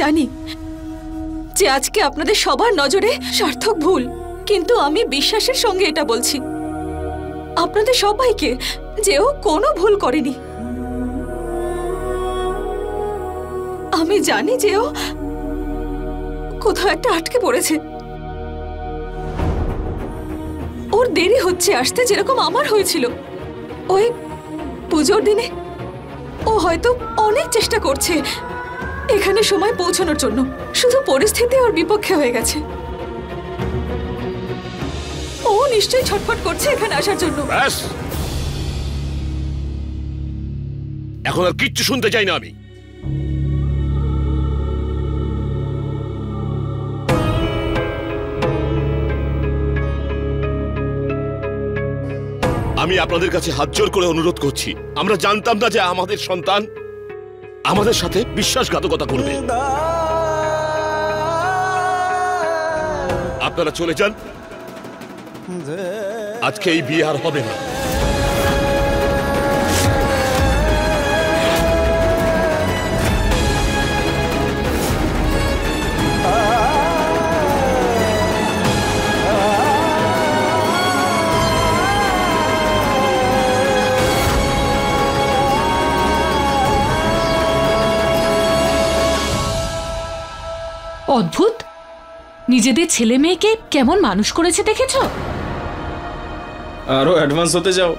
জানি যে আজকে আপনাদের সবার নজরে সার্থক ভুল, কিন্তু আমি বিশ্বাসের সঙ্গে এটা বলছি আপনাদের সবাইকে যে ও কোনো ভুল করেনি। আমি জানি যে ও কোথাও একটা আটকে পড়েছে। ওর দেরি হচ্ছে আসতে, যেরকম আমার হয়েছিল ওই পুজোর দিনে। ও হয়তো অনেক চেষ্টা করছে এখানে সময় পৌঁছানোর জন্য, শুধু পরিস্থিতি ওর বিপক্ষে হয়ে গেছে। ও নিশ্চয়ই ছটফট করছে এখানে আসার জন্য। ব্যাস, এখন আর কিচ্ছু শুনতে চাই না আমি। আমি আপনাদের কাছে হাত জোর করে অনুরোধ করছি, আমরা জানতাম না যে আমাদের সন্তান আমাদের সাথে বিশ্বাসঘাতকতা করবে। আপনারা চলে যান, আজকে এই বিয়ে আর হবে না। অদ্ভুত, নিজেদের ছেলে মেয়েকে কেমন মানুষ করেছে দেখেছো? আরো অ্যাডভান্স হতে যাও,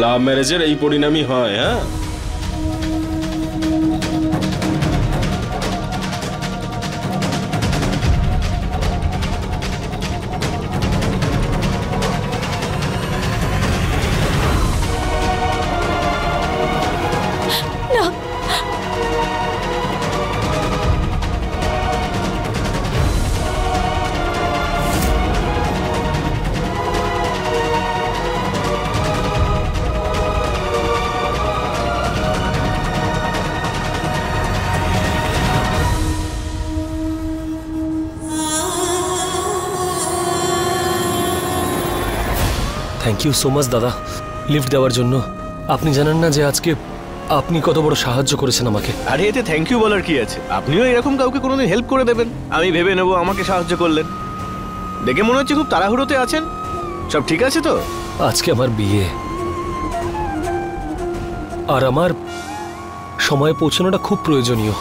লাভ ম্যারেজের এই পরিণামই হয়। হ্যাঁ, থ্যাংক ইউ সো মাচ দাদা, লিফট দেওয়ার জন্য। আপনি জানেন না যে আজকে আপনি কত বড় সাহায্য করেছেন আমাকে। আরে এতে থ্যাংক ইউ বলার কি আছে? আপনিও এরকম কাউকে কোনোদিন হেল্প করে দেবেন, আমি ভেবে নেব আমাকে সাহায্য করলেন। দেখে মনে হচ্ছে খুব তাড়াহুড়োতে আছেন। সব ঠিক আছে তো? আজকে আমার বিয়ে, আর আমার সময়ে পৌঁছানোটা খুব প্রয়োজনীয়।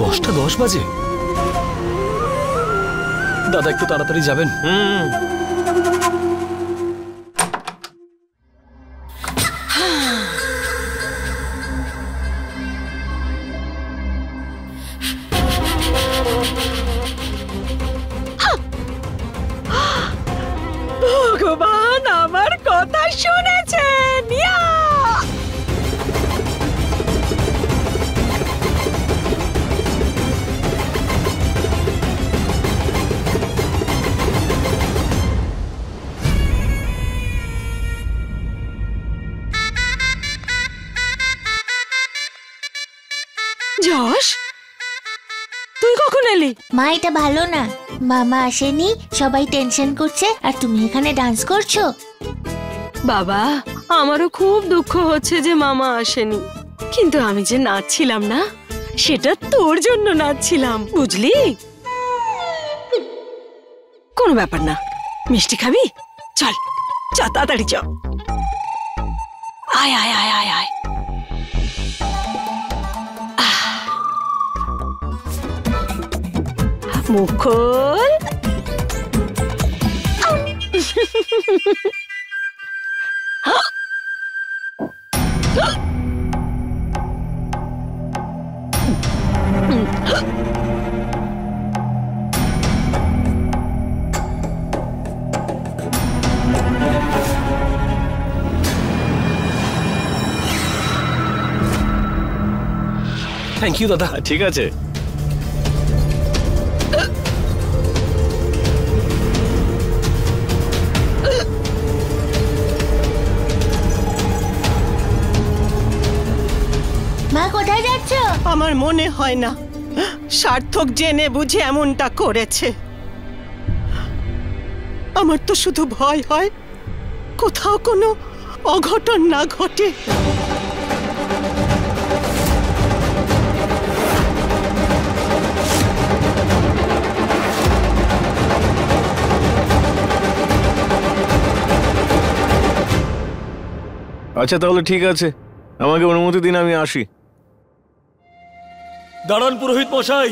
দশটা 10 বাজে। দাদা একটু তাড়াতাড়ি যাবেন। ভগবান আমার কথা শুনেছেন। যশ, তুই কখন এলি? মা, এটা ভালো না। মামা আসেনি, সবাই টেনশন করছে, আর তুমি এখানে ডান্স করছো। বাবা, আমারও খুব দুঃখ হচ্ছে যে মামা আসেনি, কিন্তু আমি যে নাচছিলাম না, সেটা তোর জন্য নাচছিলাম, বুঝলি? কোনো ব্যাপার না। মিষ্টি খাবি? চল চল, তাড়াতাড়ি চল। আয় আয় আয় আয় আয়। মুখ খোল। থ্যাংক ইউ দাদা। ঠিক আছে। মা, কোথায় যাচ্ছ? আমার মনে হয় না সার্থক জেনে বুঝে এমনটা করেছে। আমার তো শুধু ভয় হয় কোথাও কোনো অঘটন না ঘটে। আচ্ছা তাহলে ঠিক আছে, আমাকে অনুমতি দিন, আমি আসি। দাঁড়ান পুরোহিত মশাই।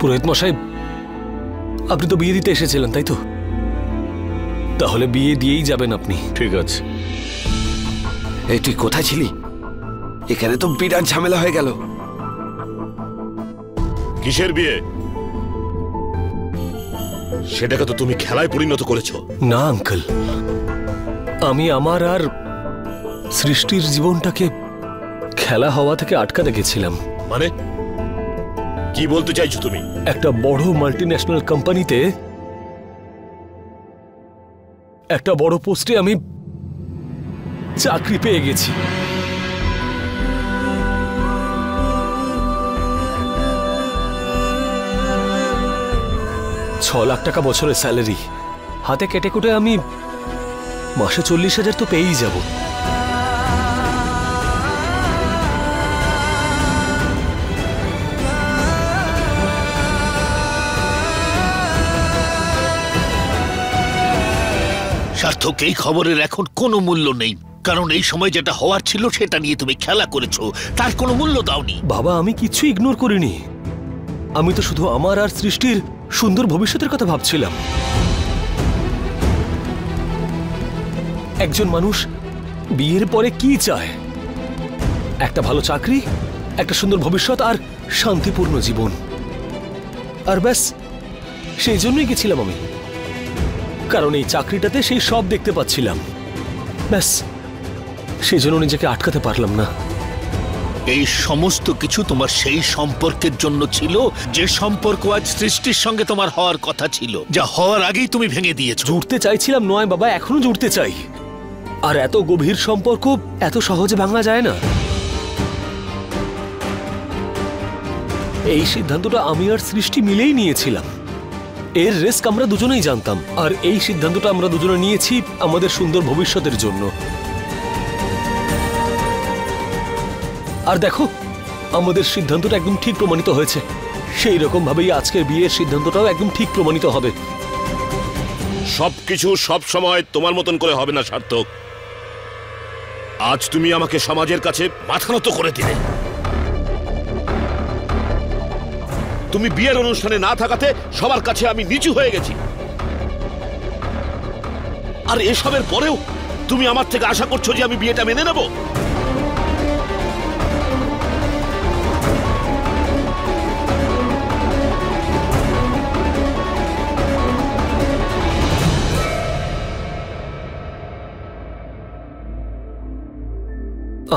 পুরোহিত মশাই, আপনি তো বিয়ে দিতে এসেছিলেন তাই তো? তাহলে বিয়ে দিয়েই যাবেন আপনি। ঠিক আছে। এই তুই কোথায় ছিলি? এখানে তো বিরাট ঝামেলা হয়ে গেল। কিসের বিয়ে? সেটাকে তো তুমি খেলায় পরিণত করেছো। না আঙ্কেল, আমি আমার আর সৃষ্টির জীবনটাকে খেলা হওয়া থেকে আটকাতে গেছিলাম। মানে কি বলতে চাইছো তুমি? একটা বড় মাল্টিন্যাশনাল কোম্পানিতে একটা বড় পোস্টে আমি চাকরি পেয়ে গেছি। 6 লাখ টাকা বছরের স্যালারি হাতে কেটে কুটে আমি মাসে 40,000 তো পেয়েই যাব। সার্থক, এই খবরের এখন কোনো মূল্য নেই, কারণ এই সময় যেটা হওয়ার ছিল সেটা নিয়ে তুমি খেলা করেছো, তার কোনো মূল্য দাওনি। বাবা, আমি কিছু ইগনোর করিনি। আমি তো শুধু আমার আর সৃষ্টির সুন্দর ভবিষ্যতের কথা ভাবছিলাম। একজন মানুষ বিয়ের পরে কি চায়? একটা ভালো চাকরি, একটা সুন্দর ভবিষ্যৎ আর শান্তিপূর্ণ জীবন। আর ব্যাস, সেই জন্যই গেছিলাম আমি, কারণ এই চাকরিটাতে সেই সব দেখতে পাচ্ছিলাম। ব্যাস, সেই জন্য নিজেকে আটকাতে পারলাম না। এই সমস্ত কিছু তোমার সেই সম্পর্কের জন্য ছিল, যে সম্পর্ক আজ সৃষ্টির সঙ্গে তোমার হওয়ার কথা ছিল, যা হওয়ার আগেই তুমি ভেঙে দিয়েছো। জুড়তে চাইছিলাম নয় বাবা, এখনো জুড়তে চাই। আর এত গভীর সম্পর্ক এত সহজে ভাঙা যায় না। এই সিদ্ধান্তটা আমি আর সৃষ্টি মিলেই নিয়েছিলাম। এর রিস্ক আমরা দুজনেই জানতাম, আর এই সিদ্ধান্তটা আমরা দুজনে নিয়েছি আমাদের সুন্দর ভবিষ্যতের জন্য। আর দেখো, আমাদের সিদ্ধান্তটা একদম ঠিক প্রমাণিত হয়েছে। সেই রকম ভাবেই আজকের বিয়ের সিদ্ধান্তটাও একদম ঠিক প্রমাণিত হবে। সবকিছু সব সময় তোমার মতন করে হবে না সার্থক। আজ তুমি আমাকে সমাজের কাছে মাথা নত করে দিলে। তুমি বিয়ের অনুষ্ঠানে না থাকাতে সবার কাছে আমি নিচু হয়ে গেছি। আর এসবের পরেও তুমি আমার থেকে আশা করছো যে আমি বিয়েটা মেনে নেব?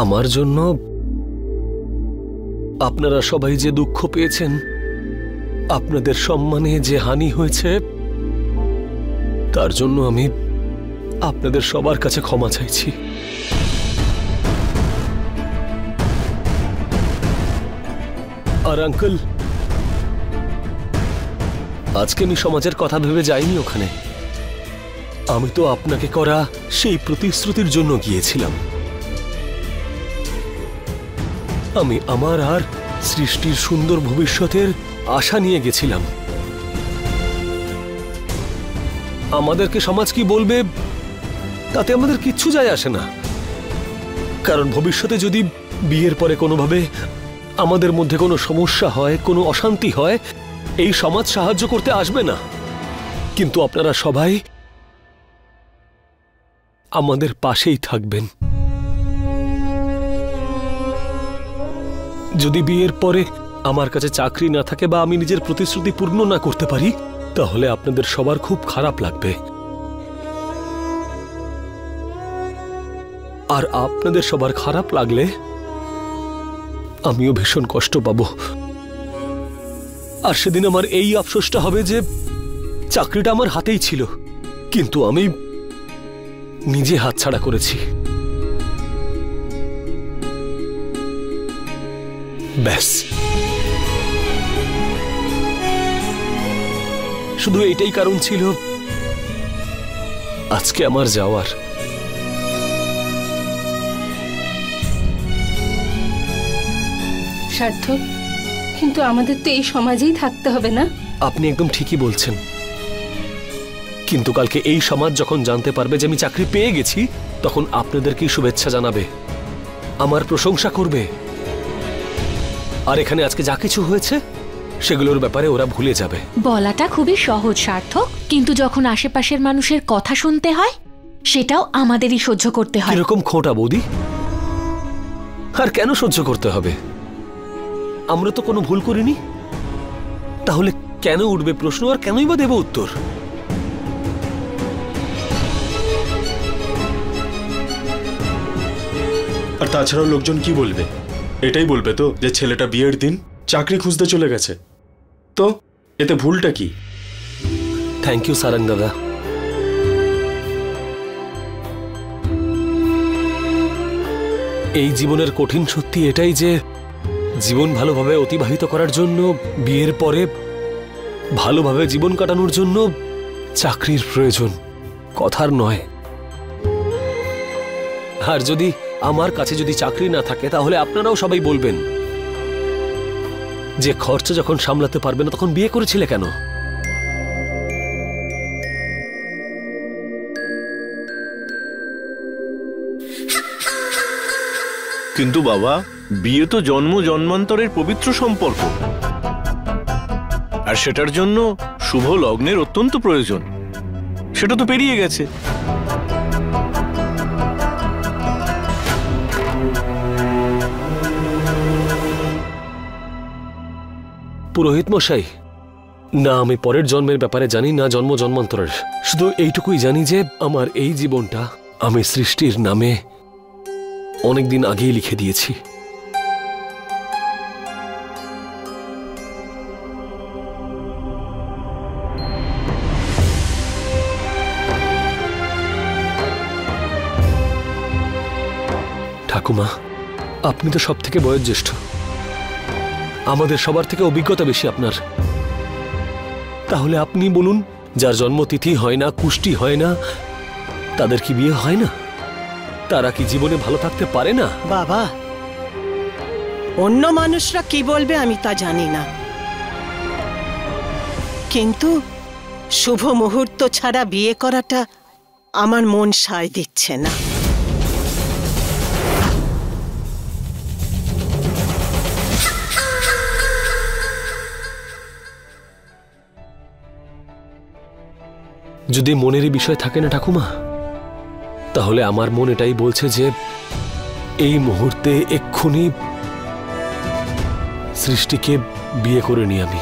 আমার জন্য আপনারা সবাই যে দুঃখ পেয়েছেন, আপনাদের সম্মানে যে হানি হয়েছে, তার জন্য আমি আপনাদের সবার কাছে ক্ষমা চাইছি। আর আঙ্কেল, আজকে আমি সমাজের কথা ভেবে যাইনি ওখানে। আমি তো আপনাকে করা সেই প্রতিশ্রুতির জন্য গিয়েছিলাম। আমি আমার আর সৃষ্টির সুন্দর ভবিষ্যতের আশা নিয়ে গেছিলাম। আমাদেরকে সমাজ কি বলবে তাতে আমাদের কিচ্ছু যায় আসে না, কারণ ভবিষ্যতে যদি বিয়ের পরে কোনোভাবে আমাদের মধ্যে কোনো সমস্যা হয়, কোনো অশান্তি হয়, এই সমাজ সাহায্য করতে আসবে না, কিন্তু আপনারা সবাই আমাদের পাশেই থাকবেন। যদি বিয়ের পরে আমার কাছে চাকরি না থাকে বা আমি নিজের প্রতিশ্রুতি পূর্ণ না করতে পারি, তাহলে আপনাদের সবার খুব খারাপ লাগবে, আর আপনাদের সবার খারাপ লাগলে আমিও ভীষণ কষ্ট পাবো। আর সেদিন আমার এই আফসোসটা হবে যে চাকরিটা আমার হাতেই ছিল, কিন্তু আমি নিজে হাতছাড়া করেছি। ব্যাস, শুধু এটাই কারণ ছিল আজকে আমার যাওয়ার। সার্থক, কিন্তু আমাদের তো এই সমাজেই থাকতে হবে না? আপনি একদম ঠিকই বলছেন, কিন্তু কালকে এই সমাজ যখন জানতে পারবে যে আমি চাকরি পেয়ে গেছি, তখন আপনাদেরকেই শুভেচ্ছা জানাবে, আমার প্রশংসা করবে, আর এখানে আজকে যা কিছু হয়েছে সেগুলোর ব্যাপারে ওরা ভুলে যাবে। বলাটা খুবই সহজ সার্থক, কিন্তু যখন আশেপাশের মানুষের কথা শুনতে হয় সেটাও আমাদেরই সহ্য করতে হয়। কিরকম খোঁটা বৌদি? আর কেন সহ্য করতে হবে? আমরা তো কোনো ভুল করিনি, তাহলে কেন উঠবে প্রশ্ন, আর কেনই বা দেব উত্তর? আর তাছাড়াও লোকজন কি বলবে? এটাই বলবে তো যে ছেলেটা বিয়ের দিন চাকরি খুঁজতে চলে গেছে। তো এতে ভুলটা কি? থ্যাংক ইউ সারাং দাদা। এই জীবনের কঠিন সত্যি এটাই যে জীবন ভালোভাবে অতিবাহিত করার জন্য, বিয়ের পরে ভালোভাবে জীবন কাটানোর জন্য চাকরির প্রয়োজন, কথার নয়। আর যদি আমার কাছে যদি চাকরি না থাকে, তাহলে আপনারাও সবাই বলবেন যে খরচা যখন সামলাতে পারবে না তখন বিয়ে করেছিলে কেন? কিন্তু বাবা, বিয়ে তো জন্ম জন্মান্তরের পবিত্র সম্পর্ক, আর সেটার জন্য শুভ লগ্নের অত্যন্ত প্রয়োজন। সেটা তো পেরিয়ে গেছে। পুরোহিত মশাই, না আমি পরের জন্মের ব্যাপারে জানি, না জন্ম জন্মান্তরের। শুধু এইটুকুই জানি যে আমার এই জীবনটা আমি সৃষ্টির নামে অনেকদিন আগেই লিখে দিয়েছি। ঠাকুমা, আপনি তো সব থেকে বয়োজ্যেষ্ঠ, আমাদের সবার থেকে অভিজ্ঞতা বেশি আপনার। তাহলে আপনি বলুন, যার জন্মতিথি হয় না, কুষ্টি হয় না, তাদের কি বিয়ে হয় না? তারা কি জীবনে ভালো থাকতে পারে না? বাবা, অন্য মানুষরা কি বলবে আমি তা জানি না, কিন্তু শুভ মুহূর্ত ছাড়া বিয়ে করাটা আমার মন সায় দিচ্ছে না। যদি মনেরই বিষয় থাকে না ঠাকুমা, তাহলে আমার মন এটাই বলছে যে এই মুহূর্তে এক্ষুনি সৃষ্টিকে বিয়ে করে নি আমি।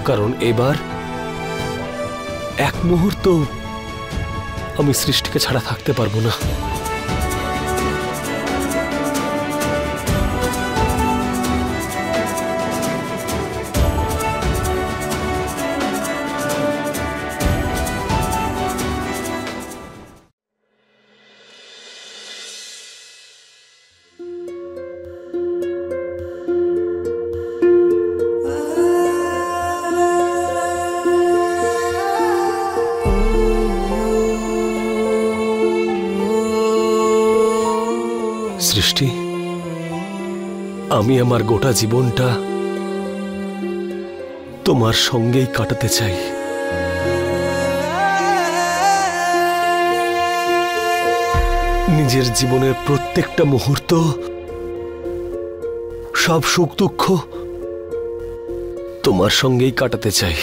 কারণ এবার এক মুহূর্ত আমি সৃষ্টিকে ছাড়া থাকতে পারবো না। সৃষ্টি, আমি আমার গোটা জীবনটা তোমার সঙ্গেই কাটাতে চাই। নিজের জীবনের প্রত্যেকটা মুহূর্ত, সব সুখ দুঃখ তোমার সঙ্গেই কাটাতে চাই।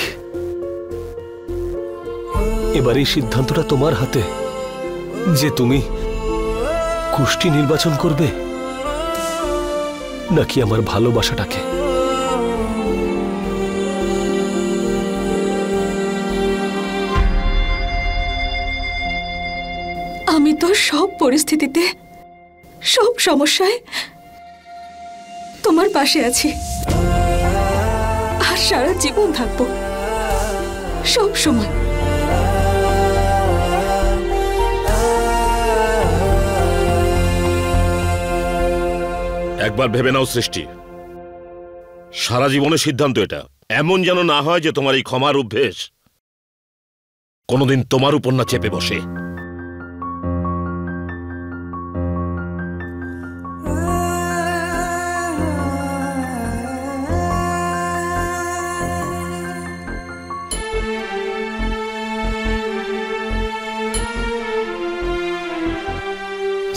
এবার এই সিদ্ধান্তটা তোমার হাতে যে তুমি কুষ্টি নির্বাচন করবে নাকি আমার ভালোবাসাটাকে। আমি তো সব পরিস্থিতিতে, সব সমস্যায় তোমার পাশে আছি, আর সারা জীবন থাকবো, সব সময়। একবার ভেবে নাও সৃষ্টি, সারা জীবনের সিদ্ধান্ত এটা। এমন যেন না হয় যে তোমার এই ক্ষমার অভ্যেস কোনোদিন তোমার উপর না চেপে বসে।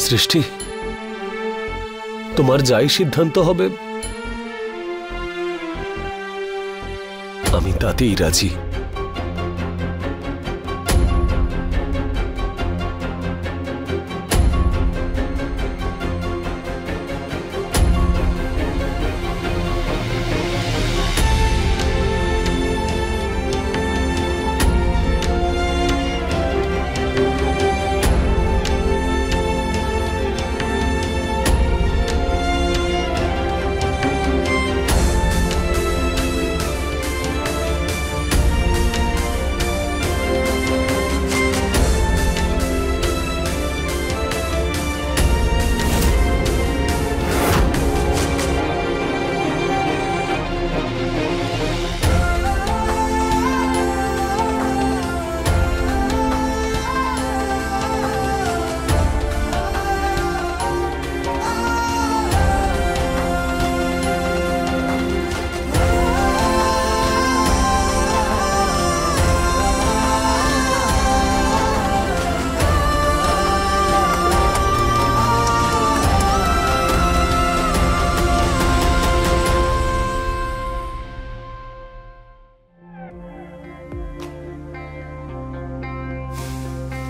সৃষ্টি, তোমার যাই সিদ্ধান্ত হবে আমি তাতেই রাজি।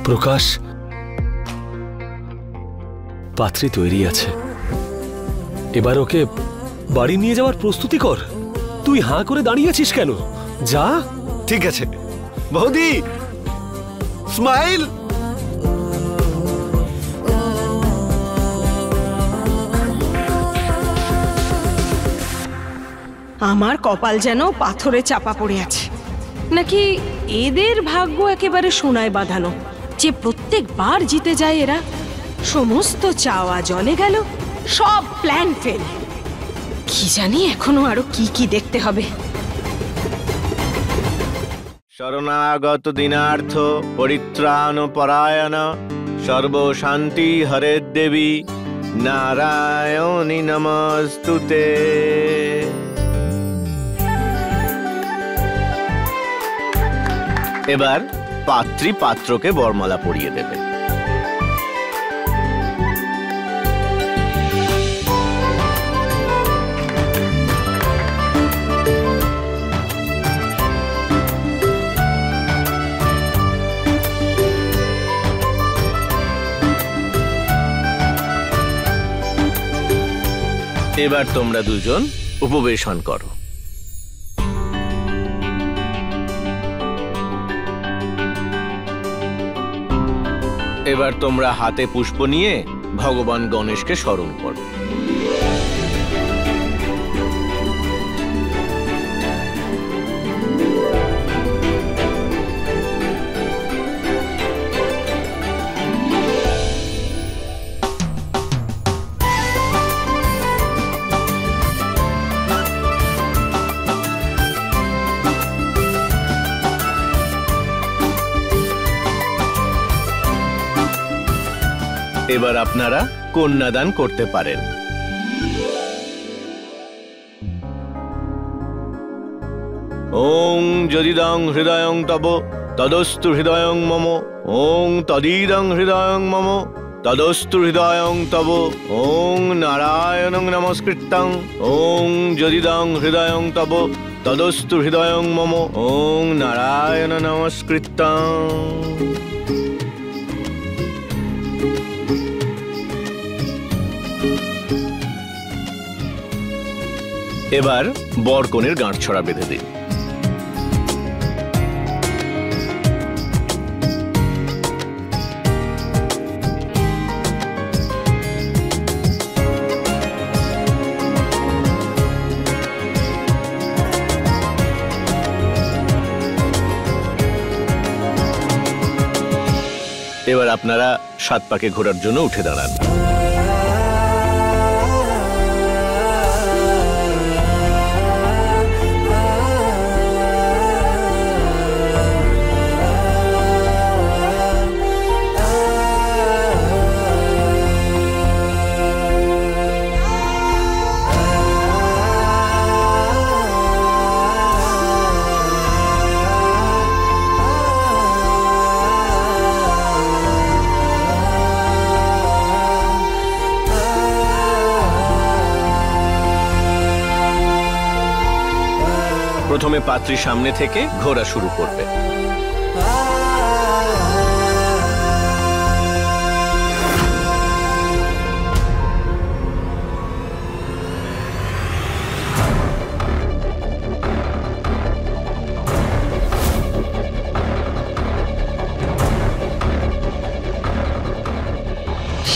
প্রকাশ, পাত্রী তৈরি আছে, এবার ওকে বাড়ি নিয়ে যাওয়ার প্রস্তুতি কর। তুই হাঁ করে দাঁড়িয়ে আছিস কেন? যা। ঠিক আছে বৌদি, স্মাইল। আমার কপাল যেন পাথরে চাপা পড়ে আছে, নাকি এদের ভাগ্য একেবারে সোনায় বাঁধানো যে প্রত্যেকবার জিতে যায় এরা। সমস্ত চাওয়া জলে গেল, সব প্ল্যান ফেল। কি জানি এখনো আরো কি কি দেখতে হবে। শরণাগত দীনার্থ পরিত্রাণ পরায়ণ সর্বশান্তি হরে দেবী নারায়ণী নমস্তুতে। এবার পাত্রী পাত্রকে বরমালা পরিয়ে দেবে। এবার তোমরা দুজন উপবেশন করো। এবার তোমরা হাতে পুষ্প নিয়ে ভগবান গণেশকে স্মরণ করো। এবার আপনারা কন্যাদান করতে পারেন। ওং যদিদং হৃদয়ং তব তদস্তু হৃদয়ং মম। ওং তদিদং হৃদয়ং মম তদস্তু হৃদয়ং তব। ওং নারায়ণং নমস্কৃত্যং। ওং যদিদং হৃদয়ং তব তদস্তু হৃদয়ং মম। ওং নারায়ণ নমস্কৃত্যং। এবার বর কনের গাঁটছড়া বেঁধে দিন। এবার আপনারা 7 পাকে ঘোরার জন্য উঠে দাঁড়ান। প্রথমে পাত্রী সামনে থেকে ঘোরা শুরু করবে।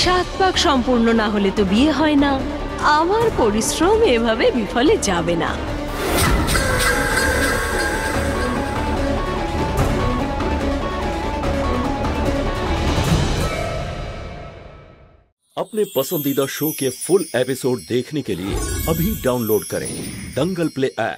সাত পাক সম্পূর্ণ না হলে তো বিয়ে হয় না। আমার পরিশ্রম এভাবে বিফলে যাবে না। अपने पसंदीदा शो के फुल एपिसोड देखने के लिए अभी डाउनलोड करें दंगल प्ले ऐप।